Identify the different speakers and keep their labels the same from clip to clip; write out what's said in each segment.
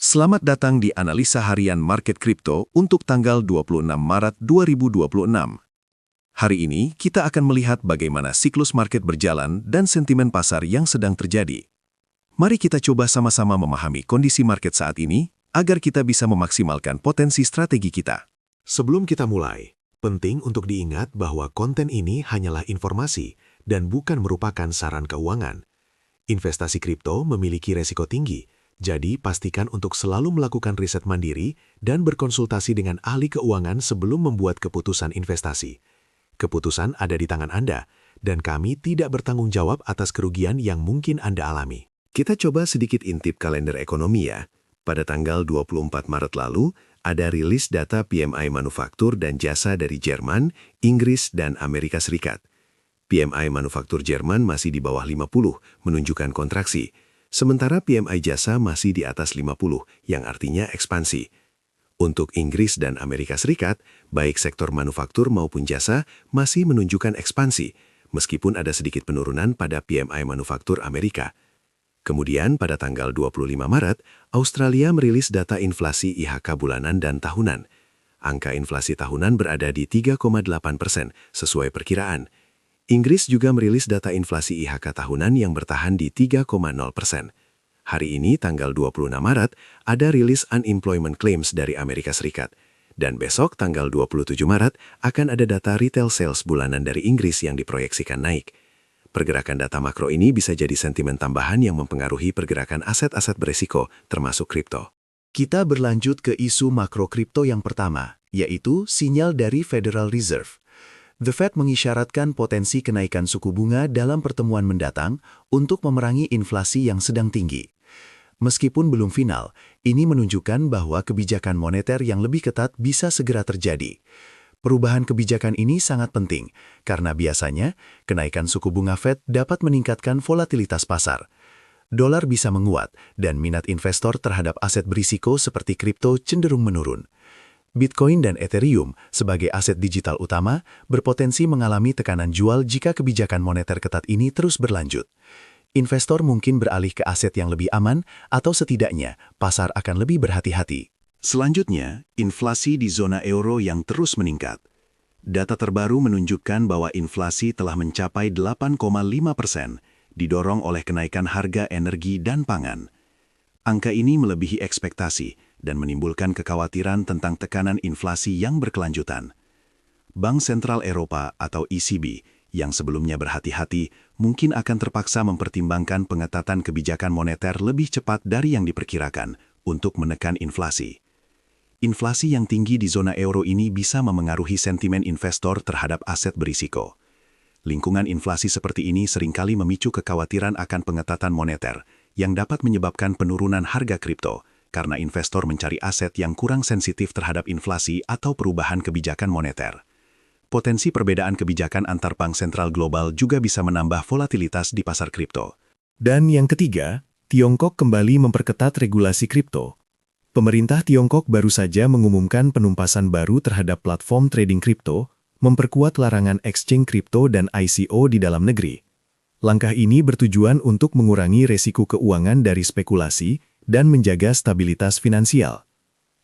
Speaker 1: Selamat datang di Analisa Harian Market Kripto untuk tanggal 26 Maret 2026. Hari ini kita akan melihat bagaimana siklus market berjalan dan sentimen pasar yang sedang terjadi. Mari kita coba sama-sama memahami kondisi market saat ini agar kita bisa memaksimalkan potensi strategi kita.
Speaker 2: Sebelum kita mulai, penting untuk diingat bahwa konten ini hanyalah informasi dan bukan merupakan saran keuangan. Investasi kripto memiliki resiko tinggi, jadi pastikan untuk selalu melakukan riset mandiri dan berkonsultasi dengan ahli keuangan sebelum membuat keputusan investasi. Keputusan ada di tangan Anda, dan kami tidak bertanggung jawab atas kerugian yang mungkin Anda alami.
Speaker 3: Kita coba sedikit intip kalender ekonomi ya. Pada tanggal 24 Maret lalu, ada rilis data PMI manufaktur dan jasa dari Jerman, Inggris, dan Amerika Serikat. PMI manufaktur Jerman masih di bawah 50, menunjukkan kontraksi. Sementara PMI jasa masih di atas 50, yang artinya ekspansi. Untuk Inggris dan Amerika Serikat, baik sektor manufaktur maupun jasa masih menunjukkan ekspansi, meskipun ada sedikit penurunan pada PMI manufaktur Amerika. Kemudian pada tanggal 25 Maret, Australia merilis data inflasi IHK bulanan dan tahunan. Angka inflasi tahunan berada di 3,8%, sesuai perkiraan. Inggris juga merilis data inflasi IHK tahunan yang bertahan di 3,0%. Hari ini, tanggal 26 Maret, ada rilis unemployment claims dari Amerika Serikat. Dan besok, tanggal 27 Maret, akan ada data retail sales bulanan dari Inggris yang diproyeksikan naik. Pergerakan data makro ini bisa jadi sentimen tambahan yang mempengaruhi pergerakan aset-aset berisiko, termasuk kripto.
Speaker 4: Kita berlanjut ke isu makro kripto yang pertama, yaitu sinyal dari Federal Reserve. The Fed mengisyaratkan potensi kenaikan suku bunga dalam pertemuan mendatang untuk memerangi inflasi yang sedang tinggi. Meskipun belum final, ini menunjukkan bahwa kebijakan moneter yang lebih ketat bisa segera terjadi. Perubahan kebijakan ini sangat penting, karena biasanya kenaikan suku bunga Fed dapat meningkatkan volatilitas pasar. Dolar bisa menguat, dan minat investor terhadap aset berisiko seperti kripto cenderung menurun. Bitcoin dan Ethereum sebagai aset digital utama berpotensi mengalami tekanan jual jika kebijakan moneter ketat ini terus berlanjut. Investor mungkin beralih ke aset yang lebih aman atau setidaknya pasar akan lebih berhati-hati.
Speaker 1: Selanjutnya, inflasi di zona euro yang terus meningkat. Data terbaru menunjukkan bahwa inflasi telah mencapai 8,5%, didorong oleh kenaikan harga energi dan pangan. Angka ini melebihi ekspektasi dan menimbulkan kekhawatiran tentang tekanan inflasi yang berkelanjutan. Bank Sentral Eropa atau ECB yang sebelumnya berhati-hati mungkin akan terpaksa mempertimbangkan pengetatan kebijakan moneter lebih cepat dari yang diperkirakan untuk menekan inflasi. Inflasi yang tinggi di zona euro ini bisa memengaruhi sentimen investor terhadap aset berisiko. Lingkungan inflasi seperti ini seringkali memicu kekhawatiran akan pengetatan moneter yang dapat menyebabkan penurunan harga kripto karena investor mencari aset yang kurang sensitif terhadap inflasi atau perubahan kebijakan moneter. Potensi perbedaan kebijakan antar bank sentral global juga bisa menambah volatilitas di pasar kripto.
Speaker 4: Dan yang ketiga, Tiongkok kembali memperketat regulasi kripto. Pemerintah Tiongkok baru saja mengumumkan penumpasan baru terhadap platform trading kripto, memperkuat larangan exchange kripto dan ICO di dalam negeri. Langkah ini bertujuan untuk mengurangi resiko keuangan dari spekulasi dan menjaga stabilitas finansial.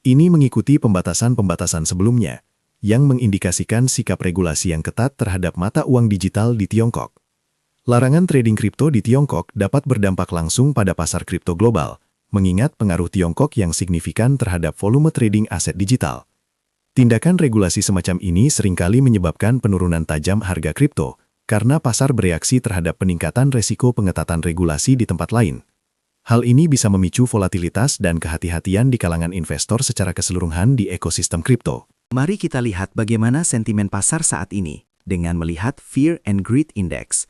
Speaker 4: Ini mengikuti pembatasan-pembatasan sebelumnya, yang mengindikasikan sikap regulasi yang ketat terhadap mata uang digital di Tiongkok. Larangan trading kripto di Tiongkok dapat berdampak langsung pada pasar kripto global, mengingat pengaruh Tiongkok yang signifikan terhadap volume trading aset digital. Tindakan regulasi semacam ini seringkali menyebabkan penurunan tajam harga kripto, karena pasar bereaksi terhadap peningkatan resiko pengetatan regulasi di tempat lain. Hal ini bisa memicu volatilitas dan kehati-hatian di kalangan investor secara keseluruhan di ekosistem kripto.
Speaker 5: Mari kita lihat bagaimana sentimen pasar saat ini dengan melihat Fear and Greed Index.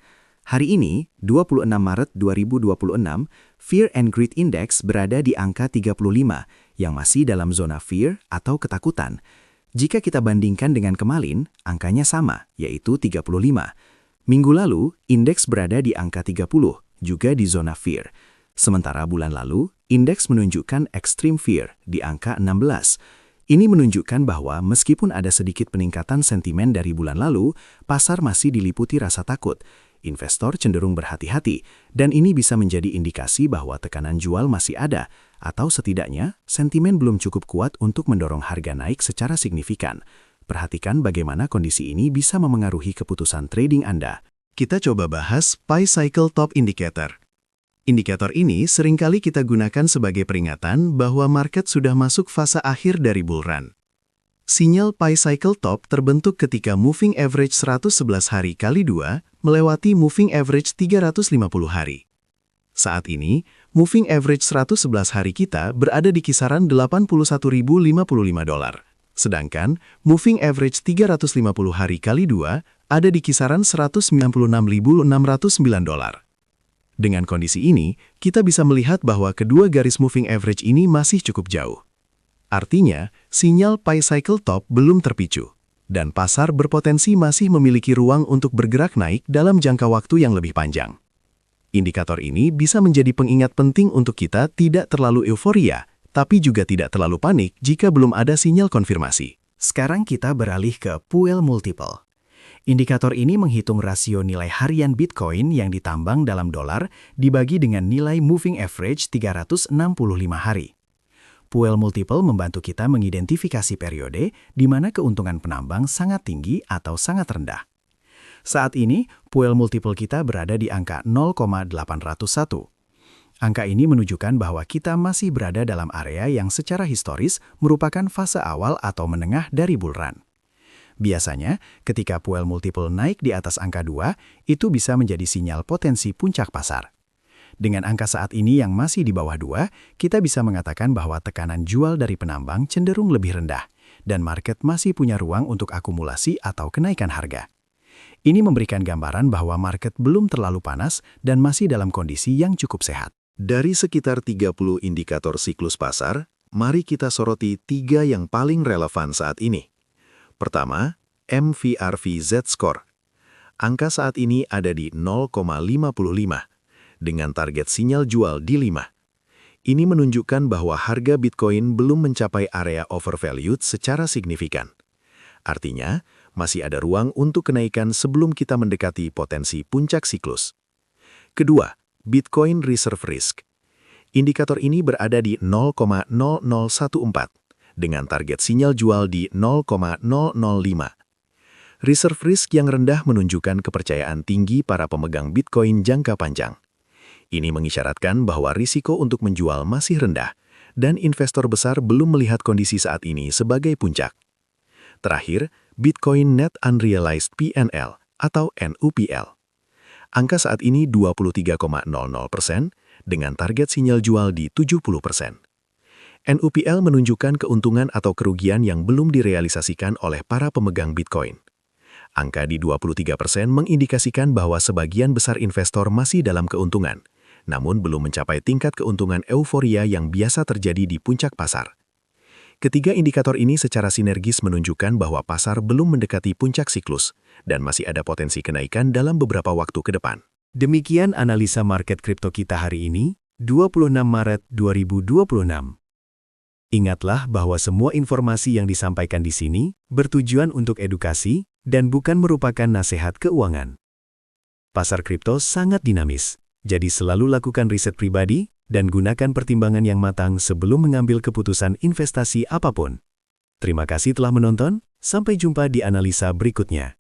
Speaker 5: Hari ini, 26 Maret 2026, Fear and Greed Index berada di angka 35 yang masih dalam zona fear atau ketakutan. Jika kita bandingkan dengan kemarin, angkanya sama, yaitu 35. Minggu lalu, indeks berada di angka 30, juga di zona fear. Sementara bulan lalu, indeks menunjukkan extreme fear di angka 16. Ini menunjukkan bahwa meskipun ada sedikit peningkatan sentimen dari bulan lalu, pasar masih diliputi rasa takut. investor cenderung berhati-hati, dan ini bisa menjadi indikasi bahwa tekanan jual masih ada, atau setidaknya sentimen belum cukup kuat untuk mendorong harga naik secara signifikan. Perhatikan bagaimana kondisi ini bisa memengaruhi keputusan trading Anda.
Speaker 1: Kita coba bahas Pi Cycle Top Indicator. Indikator ini seringkali kita gunakan sebagai peringatan bahwa market sudah masuk fase akhir dari bull run. Sinyal Pi Cycle Top terbentuk ketika moving average 111 hari kali 2 melewati moving average 350 hari. Saat ini, moving average 111 hari kita berada di kisaran $81.055. Sedangkan, moving average 350 hari kali 2 ada di kisaran $196.609. Dengan kondisi ini, kita bisa melihat bahwa kedua garis moving average ini masih cukup jauh. Artinya, sinyal Pi Cycle Top belum terpicu, dan pasar berpotensi masih memiliki ruang untuk bergerak naik dalam jangka waktu yang lebih panjang. Indikator ini bisa menjadi pengingat penting untuk kita tidak terlalu euforia, tapi juga tidak terlalu panik jika belum ada sinyal konfirmasi.
Speaker 5: Sekarang kita beralih ke Puel Multiple. Indikator ini menghitung rasio nilai harian Bitcoin yang ditambang dalam dolar dibagi dengan nilai moving average 365 hari. Puel Multiple membantu kita mengidentifikasi periode di mana keuntungan penambang sangat tinggi atau sangat rendah. Saat ini, Puel Multiple kita berada di angka 0,801. Angka ini menunjukkan bahwa kita masih berada dalam area yang secara historis merupakan fase awal atau menengah dari bull run. Biasanya, ketika Puel Multiple naik di atas angka 2, itu bisa menjadi sinyal potensi puncak pasar. Dengan angka saat ini yang masih di bawah 2, kita bisa mengatakan bahwa tekanan jual dari penambang cenderung lebih rendah, dan market masih punya ruang untuk akumulasi atau kenaikan harga. Ini memberikan gambaran bahwa market belum terlalu panas dan masih dalam kondisi yang cukup sehat.
Speaker 3: Dari sekitar 30 indikator siklus pasar, mari kita soroti 3 yang paling relevan saat ini. Pertama, MVRV Z-Score. Angka saat ini ada di 0,55. Dengan target sinyal jual di 5. Ini menunjukkan bahwa harga Bitcoin belum mencapai area overvalued secara signifikan. Artinya, masih ada ruang untuk kenaikan sebelum kita mendekati potensi puncak siklus. Kedua, Bitcoin Reserve Risk. Indikator ini berada di 0,0014, dengan target sinyal jual di 0,005. Reserve Risk yang rendah menunjukkan kepercayaan tinggi para pemegang Bitcoin jangka panjang. Ini mengisyaratkan bahwa risiko untuk menjual masih rendah, dan investor besar belum melihat kondisi saat ini sebagai puncak. Terakhir, Bitcoin Net Unrealized PNL atau NUPL. Angka saat ini 23,00% dengan target sinyal jual di 70%. NUPL menunjukkan keuntungan atau kerugian yang belum direalisasikan oleh para pemegang Bitcoin. Angka di 23% mengindikasikan bahwa sebagian besar investor masih dalam keuntungan, namun belum mencapai tingkat keuntungan euforia yang biasa terjadi di puncak pasar. Ketiga indikator ini secara sinergis menunjukkan bahwa pasar belum mendekati puncak siklus dan masih ada potensi kenaikan dalam beberapa waktu ke depan.
Speaker 4: Demikian analisa market kripto kita hari ini, 26 Maret 2026. Ingatlah bahwa semua informasi yang disampaikan di sini bertujuan untuk edukasi dan bukan merupakan nasihat keuangan. Pasar kripto sangat dinamis, jadi selalu lakukan riset pribadi dan gunakan pertimbangan yang matang sebelum mengambil keputusan investasi apapun. Terima kasih telah menonton, sampai jumpa di analisa berikutnya.